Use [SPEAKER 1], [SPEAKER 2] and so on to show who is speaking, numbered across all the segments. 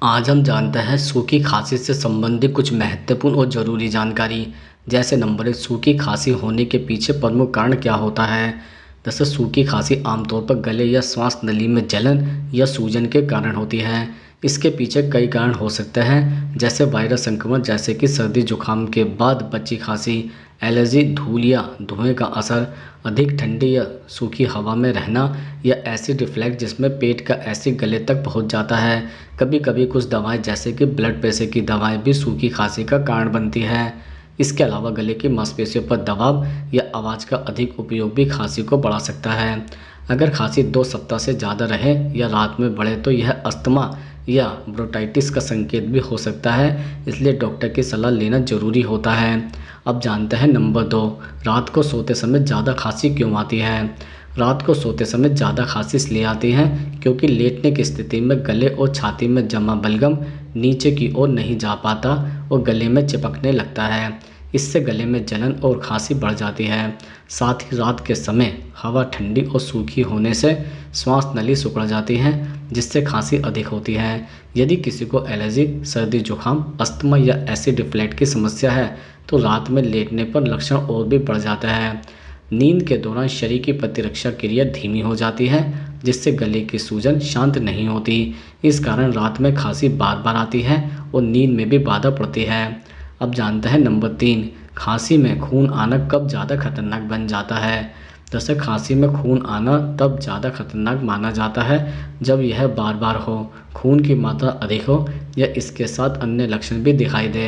[SPEAKER 1] आज हम जानते हैं सूखी खांसी से संबंधित कुछ महत्वपूर्ण और ज़रूरी जानकारी। जैसे नंबर 1, सूखी खांसी होने के पीछे प्रमुख कारण क्या होता है। जैसे सूखी खांसी आमतौर पर गले या श्वास नली में जलन या सूजन के कारण होती है। इसके पीछे कई कारण हो सकते हैं, जैसे वायरस संक्रमण, जैसे कि सर्दी जुकाम के बाद बची खांसी, एलर्जी, धूल या धुएं का असर, अधिक ठंडी या सूखी हवा में रहना, या एसिड रिफ्लक्स जिसमें पेट का एसिड गले तक पहुंच जाता है। कभी कभी कुछ दवाएं जैसे कि ब्लड प्रेशर की दवाएं भी सूखी खांसी का कारण बनती है। इसके अलावा गले की मांसपेशियों पर दबाव या आवाज़ का अधिक उपयोग भी खांसी को बढ़ा सकता है। अगर खांसी 2 सप्ताह से ज़्यादा रहे या रात में बढ़े तो यह अस्थमा या ब्रोंकाइटिस का संकेत भी हो सकता है, इसलिए डॉक्टर की सलाह लेना ज़रूरी होता है। अब जानते हैं नंबर 2, रात को सोते समय ज़्यादा खांसी क्यों आती है। रात को सोते समय ज़्यादा खांसी इसलिए आती है क्योंकि लेटने की स्थिति में गले और छाती में जमा बलगम नीचे की ओर नहीं जा पाता और गले में चिपकने लगता है। इससे गले में जलन और खांसी बढ़ जाती है। साथ ही रात के समय हवा ठंडी और सूखी होने से श्वास नली सिकुड़ जाती है, जिससे खांसी अधिक होती है। यदि किसी को एलर्जी, सर्दी जुकाम, अस्थमा या एसिड रिफ्लक्स की समस्या है तो रात में लेटने पर लक्षण और भी बढ़ जाता है। नींद के दौरान शरीर की प्रतिरक्षा क्रिया धीमी हो जाती है, जिससे गले की सूजन शांत नहीं होती। इस कारण रात में खांसी बार बार आती है और नींद में भी बाधा पड़ती है। अब जानते हैं नंबर 3, खांसी में खून आना कब ज़्यादा खतरनाक बन जाता है। जैसे खांसी में खून आना तब ज़्यादा खतरनाक माना जाता है जब यह बार बार हो, खून की मात्रा अधिक हो या इसके साथ अन्य लक्षण भी दिखाई दे।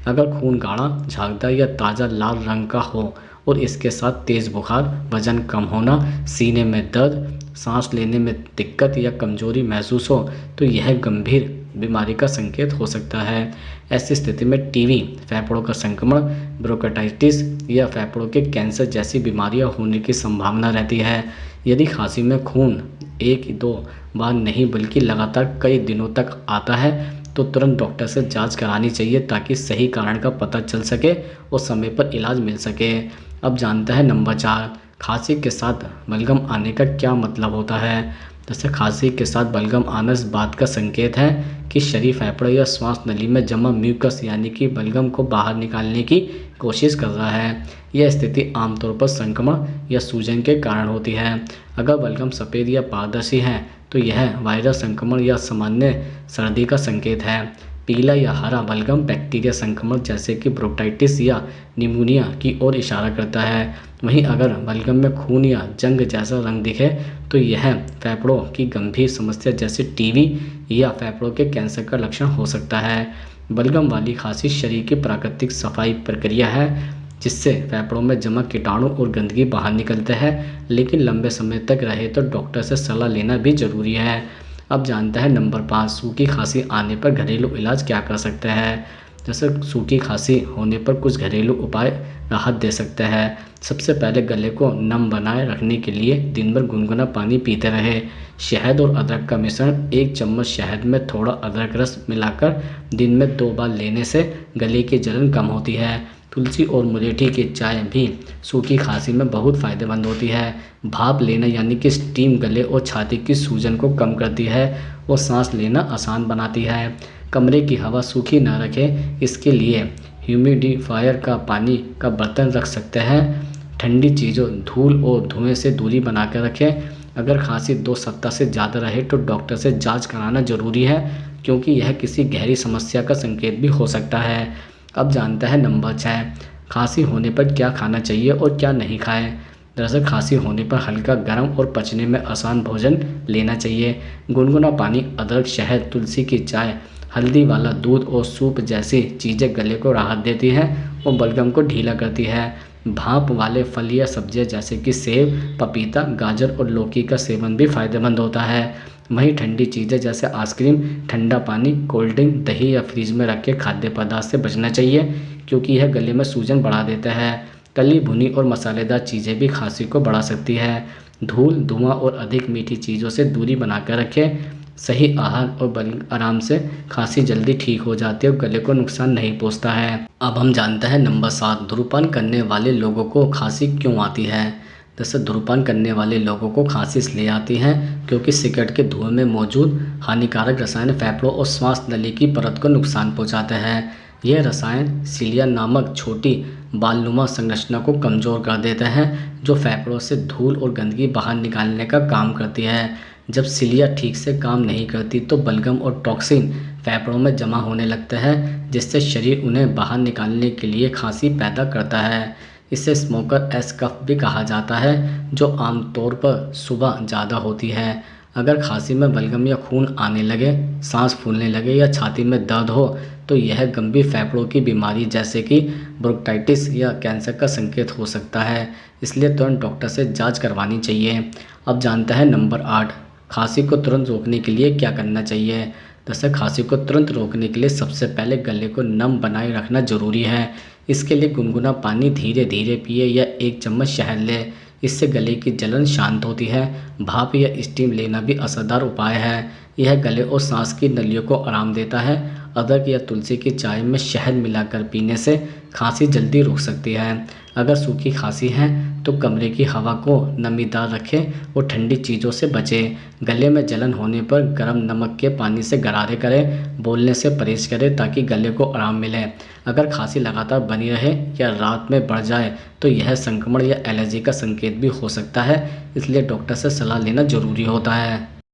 [SPEAKER 1] अगर खून गाढ़ा, झागदार या ताज़ा लाल रंग का हो और इसके साथ तेज़ बुखार, वजन कम होना, सीने में दर्द, सांस लेने में दिक्कत या कमजोरी महसूस हो तो यह गंभीर बीमारी का संकेत हो सकता है। ऐसी स्थिति में टीबी, फेफड़ों का संक्रमण, ब्रोंकाइटिस या फेफड़ों के कैंसर जैसी बीमारियां होने की संभावना रहती है। यदि खांसी में खून 1-2 बार नहीं बल्कि लगातार कई दिनों तक आता है तो तुरंत डॉक्टर से जांच करानी चाहिए ताकि सही कारण का पता चल सके और समय पर इलाज मिल सके। अब जानते हैं नंबर 4, खांसी के साथ बलगम आने का क्या मतलब होता है। जैसे खांसी के साथ बलगम आना इस बात का संकेत है कि शरीर फेफड़े या श्वास नली में जमा म्यूकस यानी कि बलगम को बाहर निकालने की कोशिश कर रहा है। यह स्थिति आमतौर पर संक्रमण या सूजन के कारण होती है। अगर बलगम सफ़ेद या पारदर्शी है तो यह वायरस संक्रमण या सामान्य सर्दी का संकेत है। पीला या हरा बलगम बैक्टीरिया संक्रमण जैसे कि ब्रोंकाइटिस या निमोनिया की ओर इशारा करता है। वहीं अगर बलगम में खून या जंग जैसा रंग दिखे तो यह फेफड़ों की गंभीर समस्या जैसे टीबी या फेफड़ों के कैंसर का लक्षण हो सकता है। बलगम वाली खांसी शरीर की प्राकृतिक सफाई प्रक्रिया है, जिससे फेफड़ों में जमा कीटाणु और गंदगी बाहर निकलते हैं, लेकिन लंबे समय तक रहे तो डॉक्टर से सलाह लेना भी जरूरी है। अब जानते हैं नंबर 5, सूखी खांसी आने पर घरेलू इलाज क्या कर सकते हैं। जैसे सूखी खांसी होने पर कुछ घरेलू उपाय राहत दे सकते हैं। सबसे पहले गले को नम बनाए रखने के लिए दिन भर गुनगुना पानी पीते रहे। शहद और अदरक का मिश्रण, 1 चम्मच शहद में थोड़ा अदरक रस मिलाकर दिन में 2 बार लेने से गले की जलन कम होती है। तुलसी और मुलेठी की चाय भी सूखी खांसी में बहुत फ़ायदेमंद होती है। भाप लेना यानी कि स्टीम गले और छाती की सूजन को कम करती है और सांस लेना आसान बनाती है। कमरे की हवा सूखी न रखें, इसके लिए ह्यूमिडिफायर का पानी का बर्तन रख सकते हैं। ठंडी चीज़ों, धूल और धुएं से दूरी बना कर रखें। अगर खांसी 2 सप्ताह से ज़्यादा रहे तो डॉक्टर से जांच कराना जरूरी है, क्योंकि यह किसी गहरी समस्या का संकेत भी हो सकता है। अब जानते हैं नंबर 6, खांसी होने पर क्या खाना चाहिए और क्या नहीं खाएं। दरअसल खांसी होने पर हल्का गर्म और पचने में आसान भोजन लेना चाहिए। गुनगुना पानी, अदरक, शहद, तुलसी की चाय, हल्दी वाला दूध और सूप जैसी चीज़ें गले को राहत देती हैं और बलगम को ढीला करती है। भाप वाले फल या सब्जियां जैसे कि सेब, पपीता, गाजर और लौकी का सेवन भी फायदेमंद होता है। वहीं ठंडी चीज़ें जैसे आइसक्रीम, ठंडा पानी, कोल्ड ड्रिंक, दही या फ्रिज में रखे खाद्य पदार्थ से बचना चाहिए, क्योंकि यह गले में सूजन बढ़ा देता है। तली भुनी और मसालेदार चीज़ें भी खांसी को बढ़ा सकती है। धूल, धुआं और अधिक मीठी चीज़ों से दूरी बनाकर रखें। सही आहार और आराम से खांसी जल्दी ठीक हो जाती है और गले को नुकसान नहीं पहुंचता है। अब हम जानते हैं नंबर 7, धूम्रपान करने वाले लोगों को खांसी क्यों आती है। जैसे धूम्रपान करने वाले लोगों को खांसी इसलिए आती है क्योंकि सिगरेट के धुएं में मौजूद हानिकारक रसायन फेफड़ों और श्वास नली की परत को नुकसान पहुंचाते हैं। यह रसायन सीलिया नामक छोटी बालनुमा संरचना को कमज़ोर कर देते हैं जो फेफड़ों से धूल और गंदगी बाहर निकालने का काम करती है। जब सीलिया ठीक से काम नहीं करती तो बलगम और टॉक्सिन फेफड़ों में जमा होने लगते हैं जिससे शरीर उन्हें बाहर निकालने के लिए खांसी पैदा करता है। इसे स्मोकर एस कफ भी कहा जाता है जो आमतौर पर सुबह ज़्यादा होती है। अगर खांसी में बलगम या खून आने लगे, सांस फूलने लगे या छाती में दर्द हो तो यह गंभीर फेफड़ों की बीमारी जैसे कि ब्रोंकाइटिस या कैंसर का संकेत हो सकता है, इसलिए तुरंत डॉक्टर से जांच करवानी चाहिए। अब जानते हैं नंबर 8, खांसी को तुरंत रोकने के लिए क्या करना चाहिए। जैसे खांसी को तुरंत रोकने के लिए सबसे पहले गले को नम बनाए रखना ज़रूरी है। इसके लिए गुनगुना पानी धीरे धीरे पिए या 1 चम्मच शहद लें, इससे गले की जलन शांत होती है। भाप या स्टीम लेना भी असरदार उपाय है, यह गले और सांस की नलियों को आराम देता है। अदरक या तुलसी की चाय में शहद मिलाकर पीने से खांसी जल्दी रुक सकती है। अगर सूखी खांसी है तो कमरे की हवा को नमीदार रखें और ठंडी चीज़ों से बचें। गले में जलन होने पर गर्म नमक के पानी से गरारे करें, बोलने से परहेज करें ताकि गले को आराम मिले। अगर खांसी लगातार बनी रहे या रात में बढ़ जाए तो यह संक्रमण या एलर्जी का संकेत भी हो सकता है, इसलिए डॉक्टर से सलाह लेना ज़रूरी होता है।